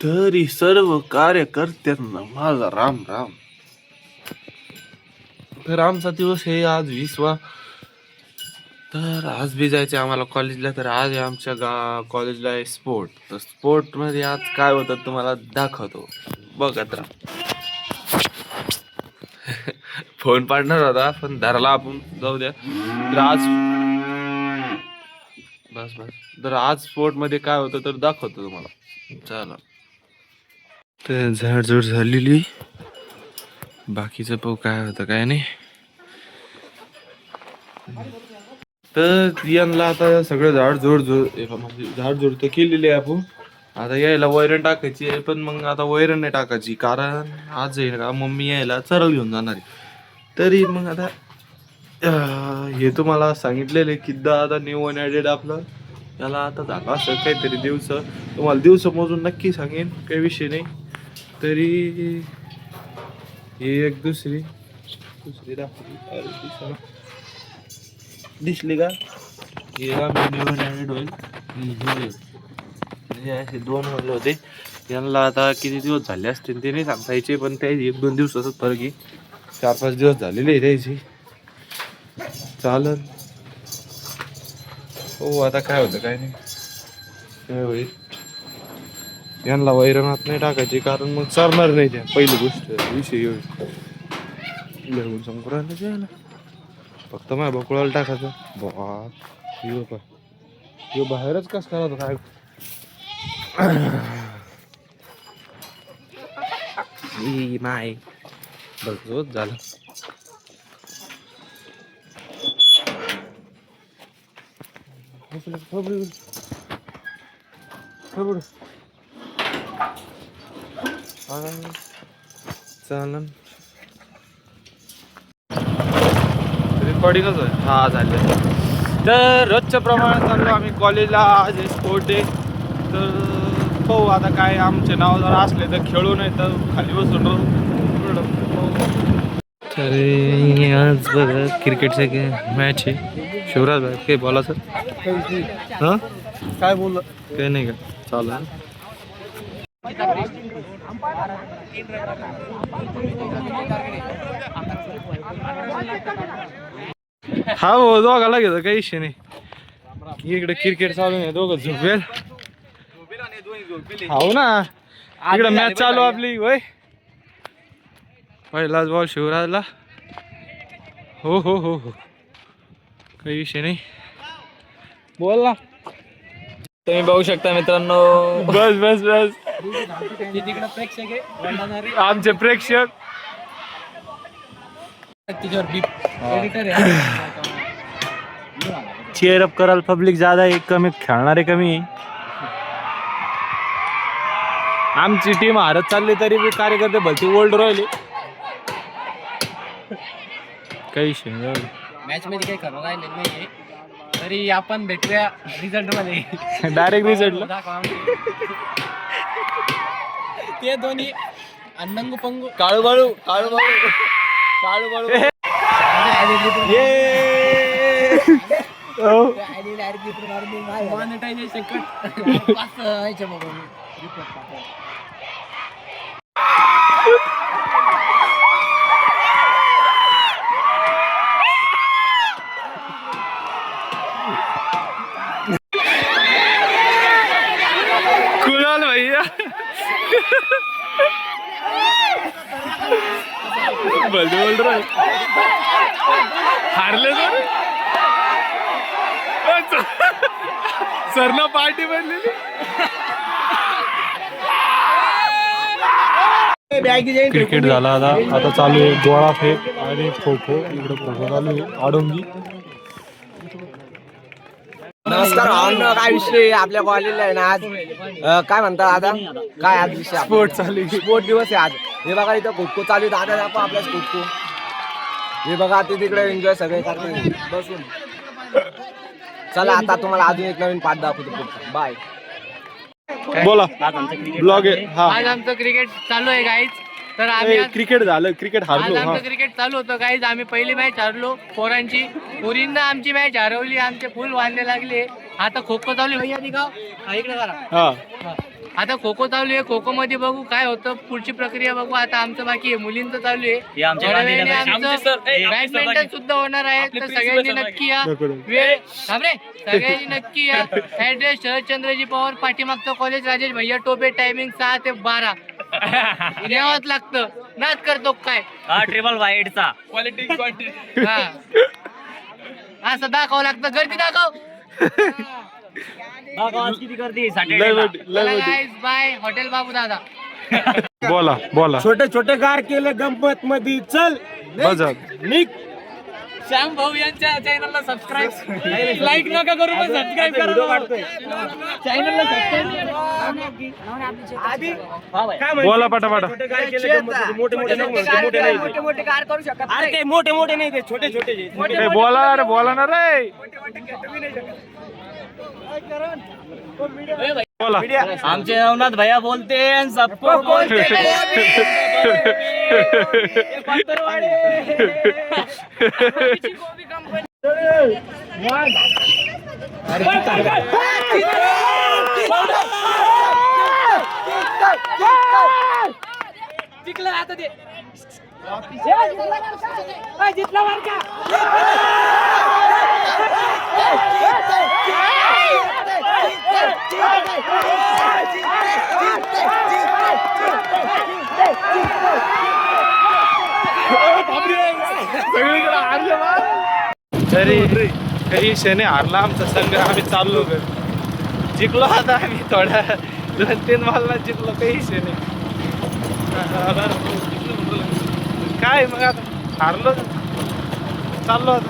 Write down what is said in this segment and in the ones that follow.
तरी सर्व कार्यकर्त्यांना माझा राम राम. तर आमचा दिवस आहे आज 20वा. तर आज बी जायचे आम्हाला कॉलेजला. तर आज आहे आमच्या कॉलेजला आहे स्पोर्ट. तर स्पोर्ट मध्ये आज काय होतं तुम्हाला दाखवतो, बघत राहा. फोन पाडणार होता पण धरला आपण, जाऊ द्या. तर आज बस बस तर आज स्पोर्ट मध्ये काय होतं तर दाखवतो तुम्हाला, चला. तर झाडझूड झालेली, बाकीचं पाहू काय होतं काय नाही. तर यांना आता सगळं झाडझूड तर केलेली आहे आपण. आता यायला वैरण टाकायची आहे, पण मग आता वैरण नाही टाकायची कारण आज आहे का मम्मी यायला चरल घेऊन जाणार आहे. तरी मग आता हे तुम्हाला सांगितलेलं आहे की आता न्यू वन ॲडेड आपलं. त्याला आता झाला असं काहीतरी दिवस, तुम्हाला दिवस मोजून नक्की सांगेन, काही विषय नाही. तरी ही एक दुसरी दाखवली, दिसली का? हे न्यू वन ॲडेड होईल. म्हणजे असे 2 मुलं होते, यांना आता किती दिवस झाले असतील ते नाही सांगता यायचे, पण त्या 1-2 दिवसाचाच फरक आहे. 4-5 दिवस झालेले आहे त्याची. चालन हो, आता काय होतं काय नाही, काय होईल. यांना वैरणात नाही टाकायची कारण मग चालणार नाही त्या, पहिली गोष्ट विषय होईल. संक्रांत जायला फक्त माझ्या बकुळाला टाकायचं. यो बाहेरच कस करायचं काय. माय बघ झालं. चालन रेकॉर्डिंगच आहे. हा झाले. तर रोजच्या प्रमाणात चाललो आम्ही कॉलेजला. आज स्पोर्ट डे. तर पाहू आता काय, आमचे नाव जर असले तर खेळू, नाही तर खाली बसून राहू. तर आज बघा क्रिकेटचे मॅच आहे. शिवराज भाई काही बोला सर. हां काय बोललं काही नाही का, चालू. हा हो, दोघाला घेतो काही विषय नाही. इकडे क्रिकेट चालू आहे, दोघं झोपेल. हो ना, इकडे मॅच चालू आपली. होय, पहिलाच बॉल शिवराजला. हो हो हो हो, काही विषय नाही, बोल ना. तुम्ही बघू शकता मित्रांनो. बस बस बस, आमचे प्रेक्षक. चेअर अप कराल पब्लिक ज्यादा आहे, कमी खेळणारे कमी. आमची टीम हारत चालली तरी बी कार्यकर्ते भलती ओल्ड राहिले. काही मॅच मध्ये काही खरं राहिलेलं नाहीये, तरी आपण भेटूया रिझल्ट मध्ये. Direct result. ते दोन्ही अन्नंगू पंगू काळू बाळू काळू बाळू काळू बाळू. मॉनिटायझेशन कुणाल भैया बोल रहा हारले सर ना पार्टी बनलेली. क्रिकेट झाला आता चालू आहे गोळा फेक आणि खो खो. इकडे खो खो चालू आहे, आडोंगी. नमस्कार भावंडो, काय विषय आपल्या कॉलेजला आहे ना आज, काय म्हणतात आता, काय आज विषय स्पोर्ट चालू आहे. स्पोर्ट दिवस आहे आज. हे बघा इथं खो खो चालू आहे. दादा आपण आपल्याच खो खो. हे बघा ते तिकडे एन्जॉय सगळे करते बसून. चला आता तुम्हाला अजून एक नवीन पाठ दाखवतो. बाय. बोला, ब्लॉग आहे. हा, आज आमचं क्रिकेट चालू आहे गाईज. तर आम्ही क्रिकेट झालं, क्रिकेट आज हारलो. आमचं क्रिकेट चालू होतं गाईज. आम्ही पहिली मॅच हारलो पोरांची. पोरींना आमची मॅच हरवली, आमचे फुल वांदे लागले. आता खो खो चालू आहे. भैया दिखाओ, इकडे करा. हा, आता खो खो चालू आहे, खो खो मध्ये बघू काय होतं, पुढची प्रक्रिया बघू. आता आमचं बाकी आहे, मुलींचं चालू आहे. थोड्या वेळाने आमचं बॅडमिंटन सुद्धा होणार आहे, तर सगळ्यांनी नक्की या. वेळ थांबरे, सगळ्यांनी नक्की या. ऍड्रेस शरदचंद्रजी पवार, पाठीमागचं कॉलेज, राजेश भैया टोपे, टायमिंग 6 ते 12. यावंच लागतं, नाच करतो काय. ट्रिपल वाईडचा हा असं दाखवावं लागतं, गर्दी दाखव. किती गर्दी बाय हॉटेल बाबू दादा. बोला बोला. छोटे छोटे गार केले गंमत मध्ये चल बजा. निक. श्याम भाऊ यांच्या चॅनलला सबस्क्राईब, लाईक नका करू पण सबस्क्राईब करा. चॅनलला बोला पटापटा. मोठे मोठे कार करू शकत. अरे ते मोठे मोठे नाही, ते छोटे छोटे ए, बोला रे, बोला ना रे. बोला. आमचे नवनाथ भैया बोलते हैं, सबको बोलते जिंकलं आता ते. तरी शने हारला आमचा संघ. आम्ही चाललो घर, जिंकलो आता आम्ही. थोडा 2-3 बॉलला जिंकलो, काही शने. काय मग आता हारलो, चाललो आता.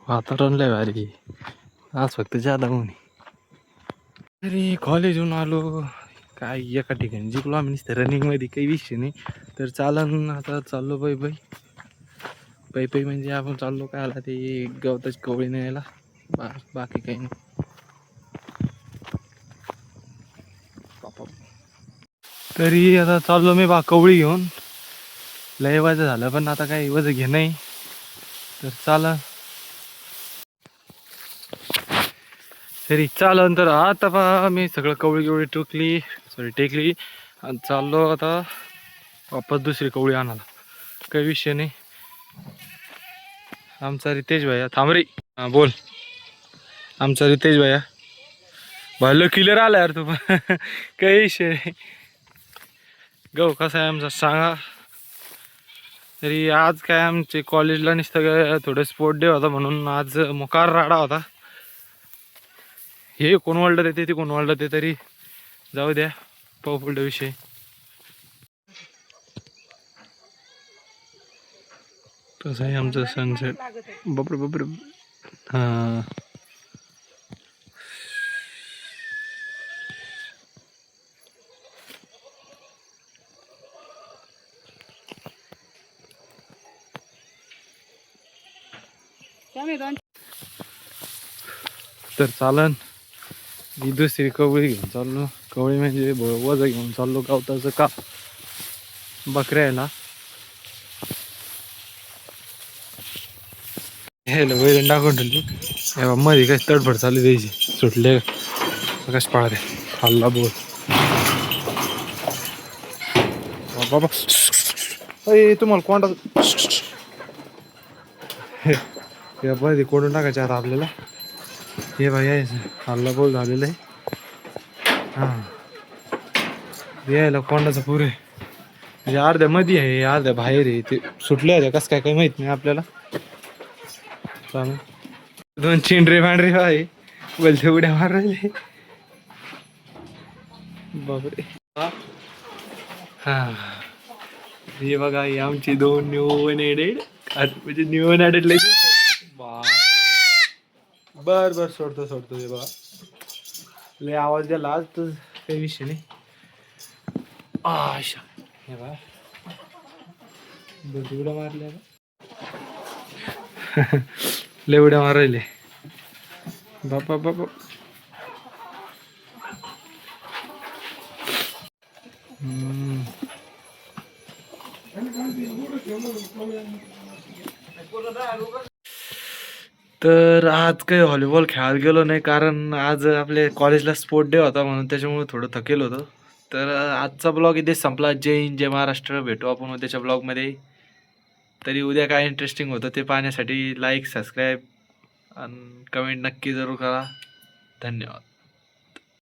वातावरण लय भारी आज, फक्त जादा होणे. तरी कॉलेजहून आलो, काय एका ठिकाणी जिंकलो आम्ही. नुसतं रनिंग मध्ये काही विषय नाही. तर चालन आता चाललो बाई बाई म्हणजे आपण चाललो काय आला ते गवताची कवळी न्यायला, बाकी काही नाही. तरी आता चाललो मी कवळी घेऊन. लय वजन झालं, पण आता काही वजन घे नाही, तर चालन. तरी चालन. तर आता पहा मी सगळं कवळी टेकली आणि चाललो आता वापस दुसरी कवळी आणायला. काही विषय नाही. आमचा रितेश भैया थांब रे. हां बोल. आमचा रितेश भैया भलं किलर आला यार तू. काही विषय नाही. गहू कसा आहे आमचा सांगा. तरी आज काय आमचे कॉलेजला नुसतं थोडं स्पोर्ट डे होता, म्हणून आज मोकार राडा होता. हे कोण वळलं देते, ते कोण वळलं देते, तरी जाऊ द्या, पाहू पुढे विषय. कसं आहे आमचं सनसेट. बापरे हां तर चालन. मी दुसरी कवळी घेऊन चाललो. कवळी म्हणजे वजन घेऊन चाललो गावताचं का बकऱ्याला. ह्याला वैरण टाकून ठेवली. मध्ये काय तडफड चालू द्यायची, सुटले कश पाळते खाल्ला बोल. बाबा तुम्हाला कोणता मध्ये कोणून टाकायचे आता आपल्याला. हे बाई यायचं हल्ला बोल झालेलं आहे. हां यायला कोंडाचं पुरे म्हणजे अर्ध्या मध्ये आहे, अर्ध्या बाहेर आहे. ते सुटले आहे कसं काय काही माहित नाही आपल्याला. चालेल. 2 चिंडरे भांडरे आहे, बोलते उड्या मार राहिले. बापरे. हां हे बघा, ही आमची 2 न्यू अनएडेड म्हणजे न्यू अनएडेड लगेच. बर सोडतो. हे बघा लय आवाज द्याला आज, तर काही विषय नाही. आशा हे बघा उड्या मारल्या लय उड्या मारायले. बापा तर आज काही व्हॉलीबॉल खेळायला गेलो नाही, कारण आज आपले कॉलेजला स्पोर्ट डे होता म्हणून त्याच्यामुळे थोडं थकेल होतो. तर आजचा ब्लॉग इथेच संपला. जय हिंद जय महाराष्ट्र. भेटू आपण उद्याच्या ब्लॉगमध्ये. तरी उद्या काय इंटरेस्टिंग होतं ते पाहण्यासाठी लाईक सबस्क्राईब आणि कमेंट नक्की जरूर करा. धन्यवाद.